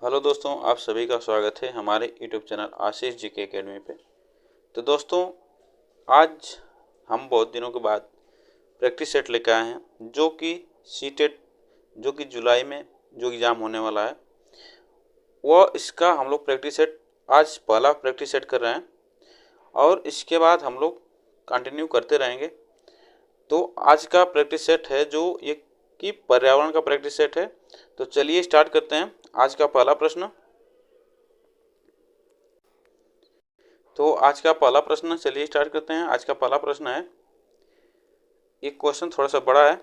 Hello दोस्तों, आप सभी का स्वागत है हमारे यूट्यूब चैनल आशीष जी के एकेडमी पे। तो दोस्तों, आज हम बहुत दिनों के बाद प्रैक्टिस सेट लेकर आए हैं जो कि सीटेट जो कि जुलाई में जो एग्ज़ाम होने वाला है, वह इसका हम लोग प्रैक्टिस सेट आज पहला प्रैक्टिस सेट कर रहे हैं और इसके बाद हम लोग कंटिन्यू करते रहेंगे। तो आज का प्रैक्टिस सेट है जो एक कि पर्यावरण का प्रैक्टिस सेट है। तो चलिए स्टार्ट करते हैं आज का पहला प्रश्न। चलिए स्टार्ट करते हैं। आज का पहला प्रश्न है, एक क्वेश्चन थोड़ा सा बड़ा है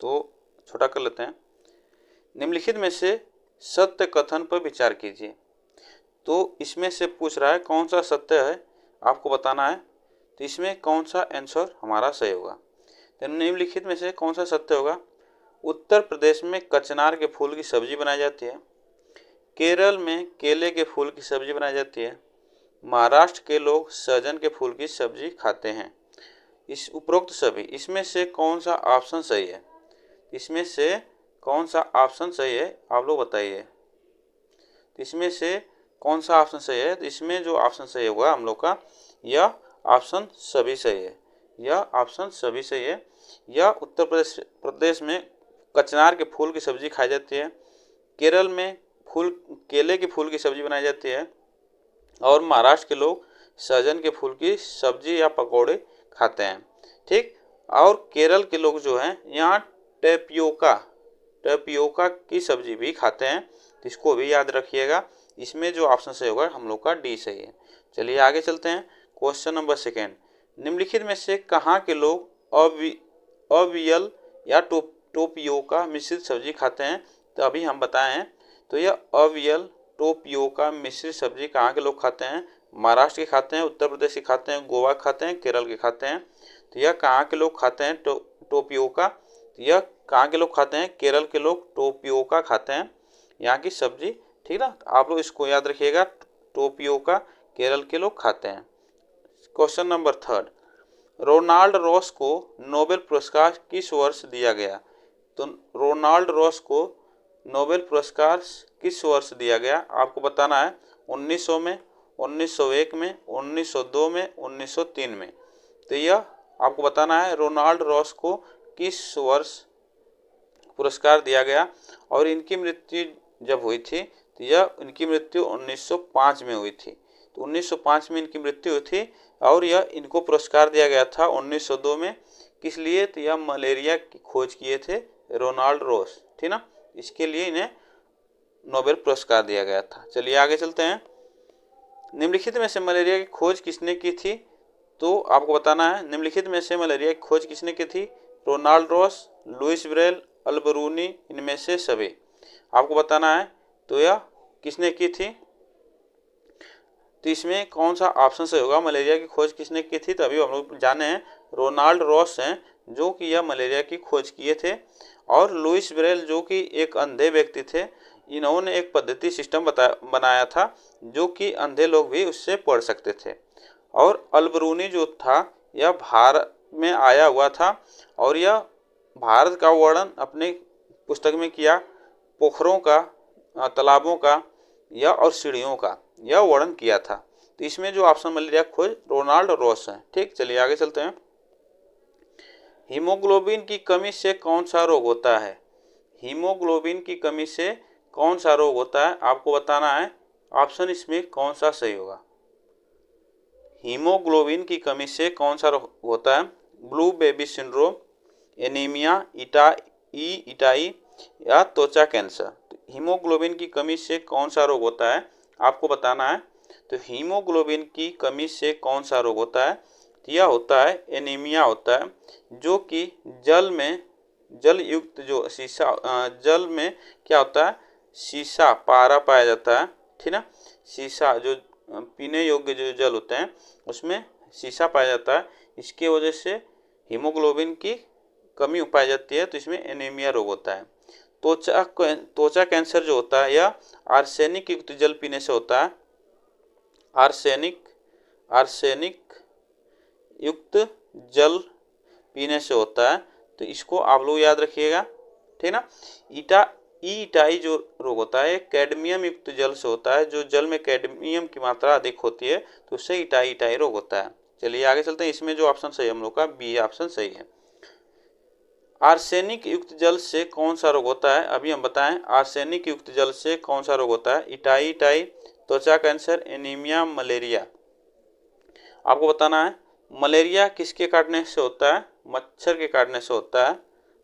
तो छोटा कर लेते हैं। निम्नलिखित में से सत्य कथन पर विचार कीजिए। तो इसमें से पूछ रहा है कौन सा सत्य है, आपको बताना है। तो इसमें कौन सा आंसर हमारा सही होगा। तो निम्नलिखित में से कौन सा सत्य होगा। उत्तर प्रदेश में कचनार के फूल की सब्जी बनाई जाती है। केरल में केले के फूल की सब्जी बनाई जाती है। महाराष्ट्र के लोग सहजन के फूल की सब्जी खाते हैं। इस उपरोक्त सभी इसमें से कौन सा ऑप्शन सही है। इसमें से कौन सा ऑप्शन सही है, आप लोग बताइए। इसमें से कौन सा ऑप्शन सही है। तो इसमें जो ऑप्शन सही होगा हम लोग का, यह ऑप्शन सभी सही है। यह ऑप्शन सभी सही है। यह उत्तर प्रदेश में कचनार के फूल की सब्जी खाई जाती है। केरल में केले के फूल की सब्जी बनाई जाती है और महाराष्ट्र के लोग सहजन के फूल की सब्जी या पकौड़े खाते हैं। ठीक। और केरल के लोग जो हैं यहाँ टेपियोका की सब्जी भी खाते हैं। तो इसको भी याद रखिएगा। इसमें जो ऑप्शन सही होगा हम लोग का डी सही है। चलिए आगे चलते हैं। क्वेश्चन नंबर सेकेंड, निम्नलिखित में से कहाँ के लोग अवियल या टोपियोका मिश्रित सब्जी खाते हैं। तो अभी हम बताए हैं। तो यह अवियल टोपियोका मिश्रित सब्जी कहाँ के लोग खाते हैं। महाराष्ट्र के खाते हैं, उत्तर प्रदेश के खाते हैं, गोवा खाते हैं, केरल के खाते हैं। तो यह कहाँ के लोग खाते हैं टोपियोका। तो यह कहाँ के लोग खाते हैं, केरल के लोग टोपियोका खाते हैं यहाँ की सब्जी। ठीक ना, आप लोग इसको याद रखिएगा, टोपियोका केरल के लोग खाते हैं। Question number third, Ronald Ross को नोबेल पुरस्कार किस वर्ष दिया गया। तो रोनाल्ड रॉस को नोबेल पुरस्कार किस वर्ष दिया गया, आपको बताना है। 1900 में, 1901 में, 1902 में, 1903 में। तो यह आपको बताना है रोनाल्ड रॉस को किस वर्ष पुरस्कार दिया गया। और इनकी मृत्यु जब हुई थी तो यह इनकी मृत्यु 1905 में हुई थी। तो 1905 में इनकी मृत्यु हुई थी और यह इनको पुरस्कार दिया गया था 1902 में। किस लिए, तो यह मलेरिया की खोज किए थे रोनाल्ड रॉस। ठीक ना, इसके लिए इन्हें नोबेल पुरस्कार दिया गया था। चलिए आगे चलते हैं। निम्नलिखित में से मलेरिया की खोज किसने की थी। तो आपको बताना है निम्नलिखित में से मलेरिया की खोज किसने की थी। रोनाल्ड रॉस, लुइस ब्रेल, अल्बरूनी, इनमें से सभी आपको बताना है। तो यह किसने की थी। तो इसमें कौन सा ऑप्शन से होगा, मलेरिया की खोज किसने की थी। तो अभी हम लोग जाने हैं रोनाल्ड रॉस हैं जो कि यह मलेरिया की खोज किए थे। और लुइस ब्रेल जो कि एक अंधे व्यक्ति थे, इन्होंने एक पद्धति सिस्टम बनाया था जो कि अंधे लोग भी उससे पढ़ सकते थे। और अल्बरूनी जो था यह भारत में आया हुआ था और यह भारत का वर्णन अपने पुस्तक में किया। पोखरों का, तालाबों का या और सीढ़ियों का यह वर्णन किया था। तो इसमें जो ऑप्शन मलेरिया खोज रोनाल्ड रॉस है। ठीक, चलिए आगे चलते हैं। हीमोग्लोबिन की कमी से कौन सा रोग होता है। हीमोग्लोबिन की कमी से कौन सा रोग होता है, आपको बताना है। ऑप्शन इसमें कौन सा सही होगा। हीमोग्लोबिन की कमी से कौन सा रोग होता है। Blue baby syndrome, anaemia, itai या त्वचा कैंसर। हीमोग्लोबिन की कमी से कौन सा रोग होता है, आपको बताना है। तो हीमोग्लोबिन की कमी से कौन सा रोग होता है, यह होता है एनीमिया होता है, जो कि जल युक्त जो जल में क्या होता है, सीसा पारा पाया जाता है। ठीक ना, सीसा जो पीने योग्य जो जल होते हैं उसमें सीसा पाया जाता है। इसके वजह से हीमोग्लोबिन की कमी पाई जाती है। तो इसमें एनीमिया रोग होता है। त्वचा कैंसर जो होता है यह आर्सेनिक युक्त जल पीने से होता है। आर्सेनिक युक्त जल पीने से होता है। तो इसको आप लोग याद रखिएगा। ठीक ना, ईटाई जो रोग होता है कैडमियम युक्त जल से होता है, जो जल में कैडमियम की मात्रा अधिक होती है तो उससे ईटाई रोग होता है। चलिए आगे चलते हैं। इसमें जो ऑप्शन सही है हम लोग का बी ऑप्शन सही है। आर्सेनिक युक्त जल से कौन सा रोग होता है, अभी हम बताएं। आर्सेनिक युक्त जल से कौन सा रोग होता है? ईटाई, त्वचा कैंसर, एनीमिया, मलेरिया। आपको बताना है मलेरिया किसके काटने से होता है? मच्छर के काटने से होता है,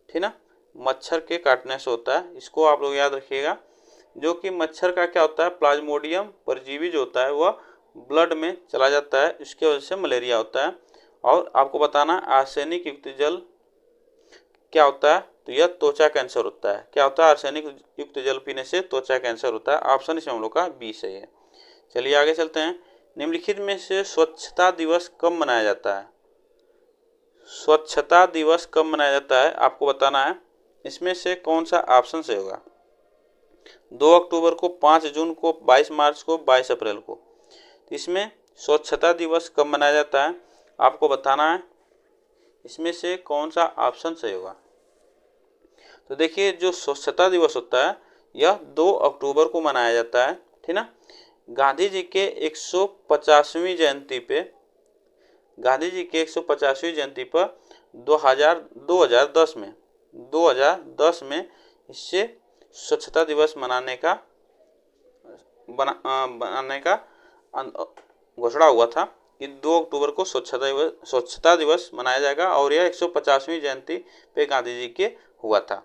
ठीक ना, मच्छर के काटने से होता है। इसको आप लोग याद रखिएगा। जो कि मच्छर का क्या होता है, प्लाज्मोडियम परजीवी जो होता है वह ब्लड में चला जाता है, इसके वजह से मलेरिया होता है। और आपको बताना आर्सेनिक युक्त जल क्या होता है, तो यह त्वचा कैंसर होता है। क्या होता है? आर्सेनिक युक्त जल पीने से त्वचा कैंसर होता है। ऑप्शन इसमें हम लोग का बी सही है। चलिए आगे चलते हैं। निम्नलिखित में से स्वच्छता दिवस कब मनाया जाता है? स्वच्छता दिवस कब मनाया जाता है आपको बताना है। इसमें से कौन सा ऑप्शन सही होगा? 2 अक्टूबर को, 5 जून को, 22 मार्च को, 22 अप्रैल को। इसमें स्वच्छता दिवस कब मनाया जाता है आपको बताना है। इसमें से कौन सा ऑप्शन सही होगा? तो देखिए जो स्वच्छता दिवस होता है यह 2 अक्टूबर को मनाया जाता है, ठीक ना। गांधी जी के 150वीं जयंती पे, गांधी जी के 150वीं जयंती पर 2010 में इससे स्वच्छता दिवस बनाने का घोषणा हुआ था कि 2 अक्टूबर को स्वच्छता दिवस मनाया जाएगा और यह 150वीं जयंती पे गांधी जी के हुआ था।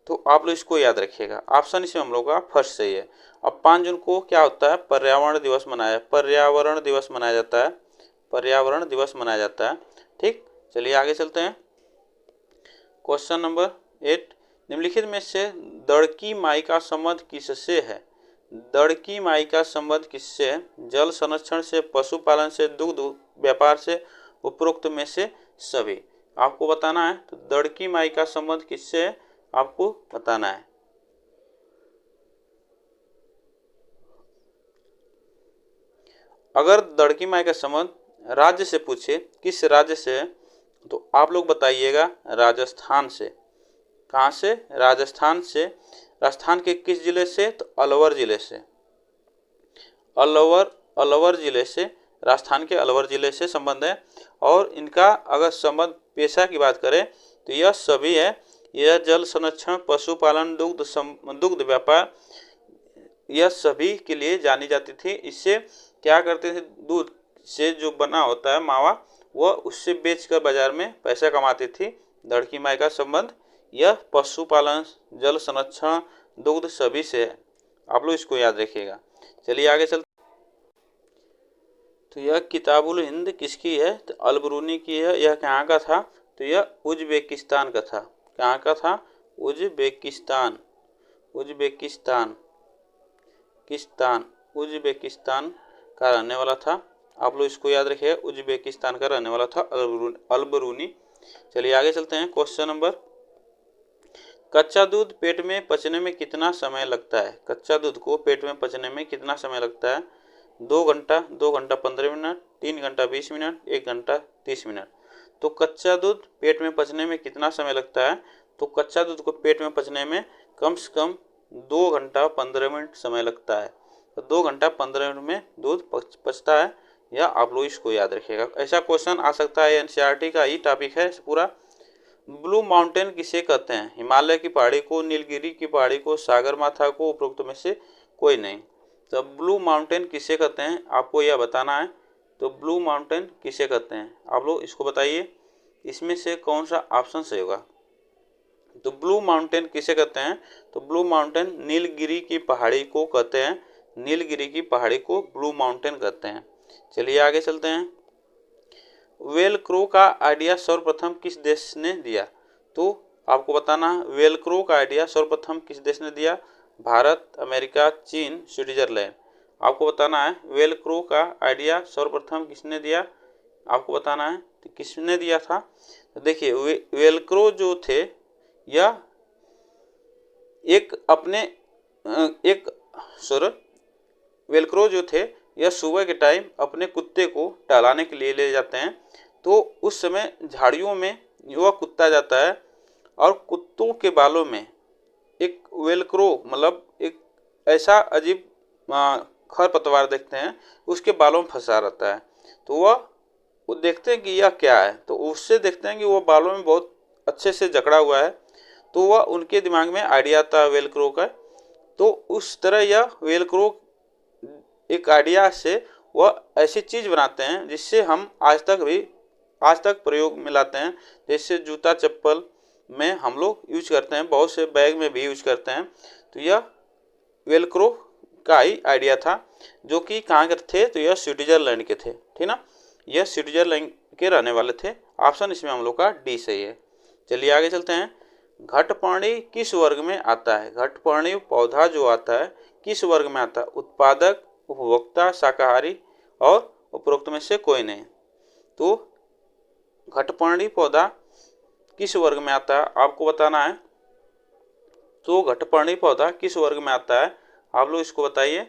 तो आप लोग इसको याद रखिएगा। ऑप्शन इसमें हम लोग का फर्स्ट सही है। अब 5 जून को क्या होता है? पर्यावरण दिवस मनाया जाता है, पर्यावरण दिवस मनाया जाता है, ठीक। चलिए आगे चलते हैं। क्वेश्चन नंबर 8, निम्नलिखित में से दड़की माई का संबंध किससे है? दड़की माई का संबंध किससे है? जल संरक्षण से, पशुपालन से, दुग्ध व्यापार से, उपरोक्त में से सभी। आपको बताना है। तो दड़की माई का संबंध किससे है आपको बताना है। अगर दड़की माई का संबंध राज्य से पूछे, किस राज्य से है, तो आप लोग बताइएगा राजस्थान से। कहाँ से? राजस्थान से। राजस्थान के किस जिले से? तो अलवर जिले से। अलवर जिले से, राजस्थान के अलवर जिले से संबंध है। और इनका अगर संबंध पेशा की बात करें तो यह सभी है। यह जल संरक्षण, पशुपालन, दुग्ध व्यापार, यह सभी के लिए जानी जाती थी। इससे क्या करते थे, दूध से जो बना होता है मावा, वह उससे बेचकर बाजार में पैसा कमाती थी। दड़की माई का संबंध यह पशुपालन, जल संरक्षण, दुग्ध सभी से है। आप लोग इसको याद रखिएगा। चलिए आगे चलते। तो यह किताबुल हिंद किसकी है? तो अलबरूनी की है। यह कहाँ का था? तो यह उज्बेकिस्तान का था। कहाँ का था? उज्बेकिस्तान का रहने वाला था। आप लोग इसको याद रखिए, उज्बेकिस्तान का रहने वाला था अलबरूनी। चलिए आगे चलते हैं। क्वेश्चन नंबर, कच्चा दूध पेट में पचने में कितना समय लगता है? कच्चा दूध को पेट में पचने में कितना समय लगता है? 2 घंटा, 2 घंटा 15 मिनट, 3 घंटा 20 मिनट, 1 घंटा 30 मिनट। तो कच्चा दूध पेट में पचने में कितना समय लगता है? तो कच्चा दूध को पेट में पचने में कम से कम 2 घंटा 15 मिनट समय लगता है। तो 2 घंटा 15 मिनट में दूध पचता है। या आप लोग इसको याद रखिएगा। ऐसा क्वेश्चन आ सकता है, एनसीईआरटी का ही टॉपिक है पूरा। ब्लू माउंटेन किसे कहते हैं? हिमालय की पहाड़ी को, नीलगिरी की पहाड़ी को, सागर माथा को, उपरोक्त में से कोई नहीं। तो ब्लू माउंटेन किसे कहते हैं आपको यह बताना है। तो ब्लू माउंटेन किसे कहते हैं आप लोग इसको बताइए। इसमें से कौन सा ऑप्शन सही होगा? तो ब्लू माउंटेन किसे कहते हैं? तो ब्लू माउंटेन नीलगिरी की पहाड़ी को कहते हैं। नीलगिरी की पहाड़ी को ब्लू माउंटेन कहते हैं। चलिए आगे चलते हैं। वेलक्रो का आइडिया सर्वप्रथम किस देश ने दिया? तो आपको बताना है वेलक्रो का आइडिया सर्वप्रथम किस देश ने दिया? भारत, अमेरिका, चीन, स्विट्जरलैंड। आपको बताना है वेलक्रो का आइडिया सर्वप्रथम किसने दिया? आपको बताना है तो किसने दिया था। तो देखिए वेलक्रो जो थे यह वेलक्रो जो थे यह सुबह के टाइम अपने कुत्ते को टहलाने के लिए ले जाते हैं। तो उस समय झाड़ियों में वह कुत्ता जाता है और कुत्तों के बालों में एक वेलक्रो मतलब एक ऐसा अजीब खरपतवार देखते हैं, उसके बालों में फंसा रहता है। तो वो देखते हैं कि यह क्या है, तो उससे देखते हैं कि वो बालों में बहुत अच्छे से जकड़ा हुआ है। तो वह उनके दिमाग में आइडिया आता है वेलक्रो का। तो उस तरह यह वेलक्रो एक आइडिया से वह ऐसी चीज बनाते हैं जिससे हम आज तक प्रयोग में लाते हैं। जैसे जूता चप्पल में हम लोग यूज करते हैं, बहुत से बैग में भी यूज करते हैं। तो यह वेलक्रो का ही आइडिया था, जो कि कहाँ के थे, तो यह स्विट्जरलैंड के थे, ठीक ना। यह स्विट्जरलैंड के रहने वाले थे। ऑप्शन इसमें हम लोग का डी सही है। चलिए आगे चलते हैं। घटपर्णी किस वर्ग में आता है? घटपर्णी पौधा जो आता है किस वर्ग में आता है? उत्पादक, उपभोक्ता, शाकाहारी और उपरोक्त में से कोई नहीं। तो घटपर्णी पौधा किस वर्ग में आता है आपको बताना है। तो घटपर्णी पौधा किस वर्ग में आता है, आप लोग इसको बताइए।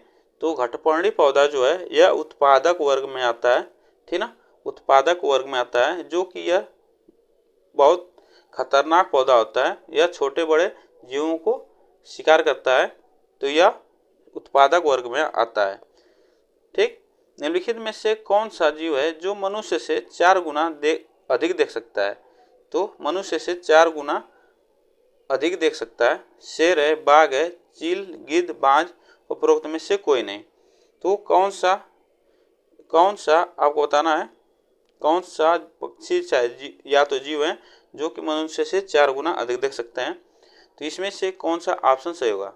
तो घटपर्णी पौधा जो है यह उत्पादक वर्ग में आता है, ठीक ना। उत्पादक वर्ग में आता है, जो कि यह बहुत खतरनाक पौधा होता है। यह छोटे बड़े जीवों को शिकार करता है। तो यह उत्पादक वर्ग में आता है, ठीक। निम्नलिखित में से कौन सा जीव है जो मनुष्य से 4 गुना अधिक देख सकता है? तो मनुष्य से 4 गुना अधिक देख सकता है। शेर है, बाघ है, चील, गिद्ध, बाज, उपरोक्त में से कोई नहीं। तो कौन सा आपको बताना है, कौन सा पक्षी चाहे या तो जीव है जो कि मनुष्य से 4 गुना अधिक देख सकते हैं। तो इसमें से कौन सा ऑप्शन सही होगा?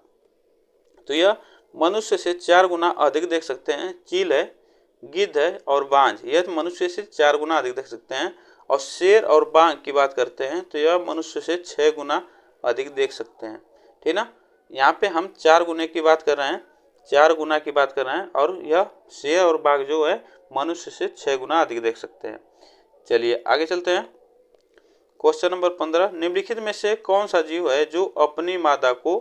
तो यह मनुष्य से 4 गुना अधिक देख सकते हैं। चील है, गिद्ध है और बाज, यह मनुष्य से 4 गुना अधिक देख सकते हैं। और शेर और बाघ की बात करते हैं तो यह मनुष्य से 6 गुना अधिक देख सकते हैं, ठीक ना। यहाँ पे हम 4 गुने की बात कर रहे हैं, 4 गुना की बात कर रहे हैं, और यह शेर और बाघ जो है मनुष्य से 6 गुना अधिक देख सकते हैं। चलिए आगे चलते हैं। क्वेश्चन नंबर 15, निम्नलिखित में से कौन सा जीव है जो अपनी मादा को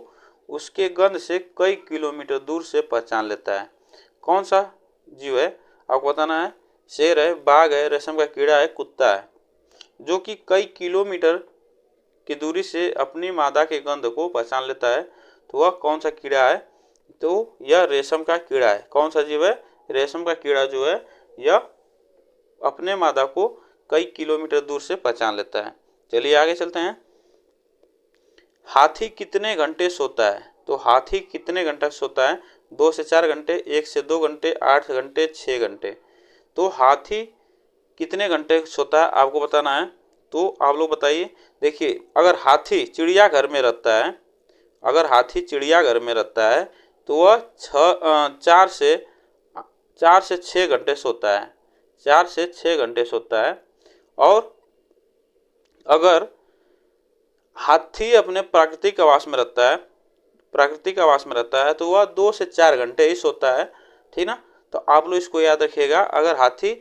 उसके गंध से कई किलोमीटर दूर से पहचान लेता है? कौन सा जीव है आपको बताना है। शेर है, बाघ है, रेशम का कीड़ा है, कुत्ता है, जो कि कई किलोमीटर की दूरी से अपनी मादा के गंध को पहचान लेता है। तो वह कौन सा कीड़ा है? तो यह रेशम का कीड़ा है। कौन सा जीव है? रेशम का कीड़ा जो है यह अपने मादा को कई किलोमीटर दूर से पहचान लेता है। चलिए आगे चलते हैं। हाथी कितने घंटे सोता है? तो हाथी कितने घंटे सोता है? 2 से 4 घंटे, 1 से 2 घंटे, 8 घंटे, 6 घंटे। तो हाथी कितने घंटे सोता है आपको बताना है। तो आप लोग बताइए। देखिए, अगर हाथी चिड़ियाघर में रहता है, अगर हाथी चिड़ियाघर में रहता है तो वह 4 से 6 घंटे सोता है, 4 से 6 घंटे सोता है। और अगर हाथी अपने प्राकृतिक आवास में रहता है, तो वह 2 से 4 घंटे ही सोता है, ठीक ना। तो आप लोग इसको याद रखिएगा। अगर हाथी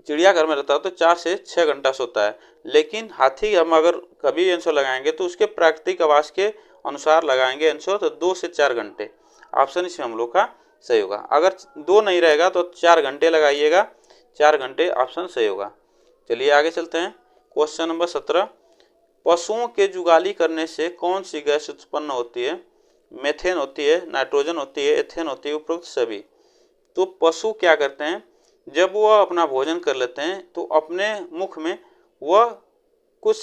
चिड़ियाघर में रहता है तो 4 से 6 घंटा सोता है, लेकिन हाथी हम अगर कभी आंसर लगाएंगे तो उसके प्राकृतिक आवास के अनुसार लगाएंगे आंसर, तो 2 से 4 घंटे। ऑप्शन इसमें हम लोग का सही होगा। अगर 2 नहीं रहेगा तो 4 घंटे लगाइएगा, 4 घंटे ऑप्शन सही होगा। चलिए आगे चलते हैं। क्वेश्चन नंबर 17, पशुओं के जुगाली करने से कौन सी गैस उत्पन्न होती है? मेथेन होती है, नाइट्रोजन होती है, एथेन होती है, उपरोक्त सभी। तो पशु क्या करते हैं, जब वह अपना भोजन कर लेते हैं तो अपने मुख में वह कुछ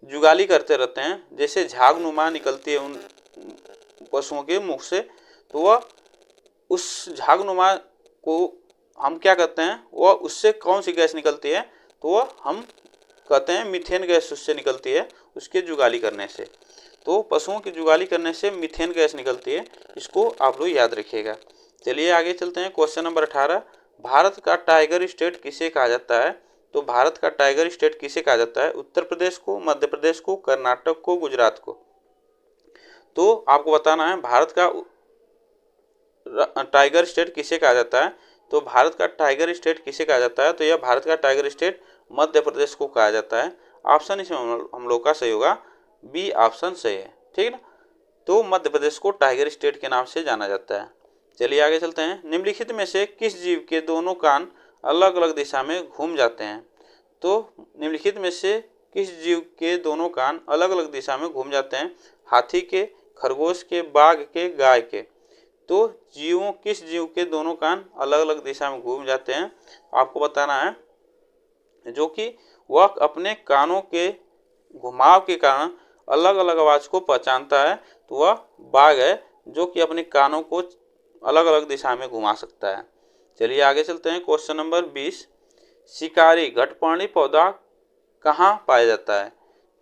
जुगाली करते रहते हैं, जैसे झागनुमा निकलती है उन पशुओं के मुख से। तो वह उस झागनुमा को हम क्या कहते हैं, वह उससे कौन सी गैस निकलती है? तो वह हम कहते हैं मीथेन गैस उससे निकलती है, उसके जुगाली करने से। तो पशुओं की जुगाली करने से मीथेन गैस निकलती है, इसको आप लोग याद रखिएगा। चलिए आगे चलते हैं। क्वेश्चन नंबर 18, भारत का टाइगर स्टेट किसे कहा जाता है? तो भारत का टाइगर स्टेट किसे कहा जाता है? उत्तर प्रदेश को, मध्य प्रदेश को, कर्नाटक को, गुजरात को। तो आपको बताना है भारत का टाइगर स्टेट किसे कहा जाता है। तो भारत का टाइगर स्टेट किसे कहा जाता है? तो यह भारत का टाइगर स्टेट मध्य प्रदेश को कहा जाता है। ऑप्शन इसमें हम लोग का सही होगा, बी ऑप्शन सही है, ठीक है ना। तो मध्य प्रदेश को टाइगर स्टेट के नाम से जाना जाता है। चलिए आगे चलते हैं। निम्नलिखित में से किस जीव के दोनों कान अलग अलग दिशा में घूम जाते हैं? तो निम्नलिखित में से किस जीव के दोनों कान अलग अलग दिशा में घूम जाते हैं? हाथी के, खरगोश के, बाघ के, गाय के। तो किस जीव के दोनों कान अलग अलग दिशा में घूम जाते हैं, आपको बताना है। जो कि वह अपने कानों के घुमाव के कारण अलग अलग आवाज को पहचानता है, तो वह बाघ है जो कि अपने कानों को अलग अलग दिशा में घुमा सकता है। चलिए आगे चलते हैं। क्वेश्चन नंबर 20, शिकारी घटपर्णी पौधा कहाँ पाया जाता है?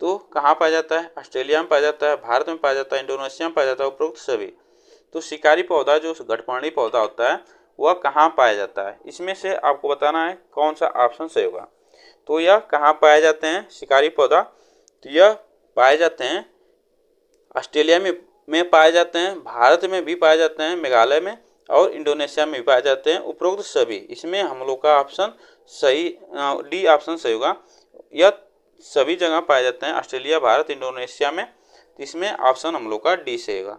तो कहाँ पाया जाता है? ऑस्ट्रेलिया में पाया जाता है, भारत में पाया जाता है, इंडोनेशिया में पाया जाता है, उपरोक्त सभी। तो शिकारी पौधा जो घटपर्णी पौधा होता है वह कहाँ पाया जाता है? इसमें से आपको बताना है कौन सा ऑप्शन सही होगा। तो यह कहाँ पाए जाते हैं शिकारी पौधा? तो यह पाए जाते हैं ऑस्ट्रेलिया में पाए जाते हैं, भारत में भी पाए जाते हैं, मेघालय में, और इंडोनेशिया में भी पाए जाते हैं, उपरोक्त सभी। इसमें हम लोग का ऑप्शन सही, डी ऑप्शन सही होगा। यह सभी जगह पाए जाते हैं, ऑस्ट्रेलिया, भारत, इंडोनेशिया में। तो इसमें ऑप्शन हम लोग का डी सही होगा।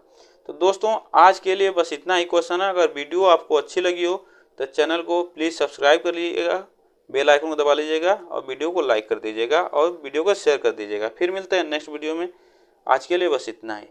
तो दोस्तों आज के लिए बस इतना ही क्वेश्चन है। अगर वीडियो आपको अच्छी लगी हो तो चैनल को प्लीज़ सब्सक्राइब कर लीजिएगा, बेल आइकन को दबा लीजिएगा और वीडियो को लाइक कर दीजिएगा और वीडियो को शेयर कर दीजिएगा। फिर मिलते हैं नेक्स्ट वीडियो में। आज के लिए बस इतना ही।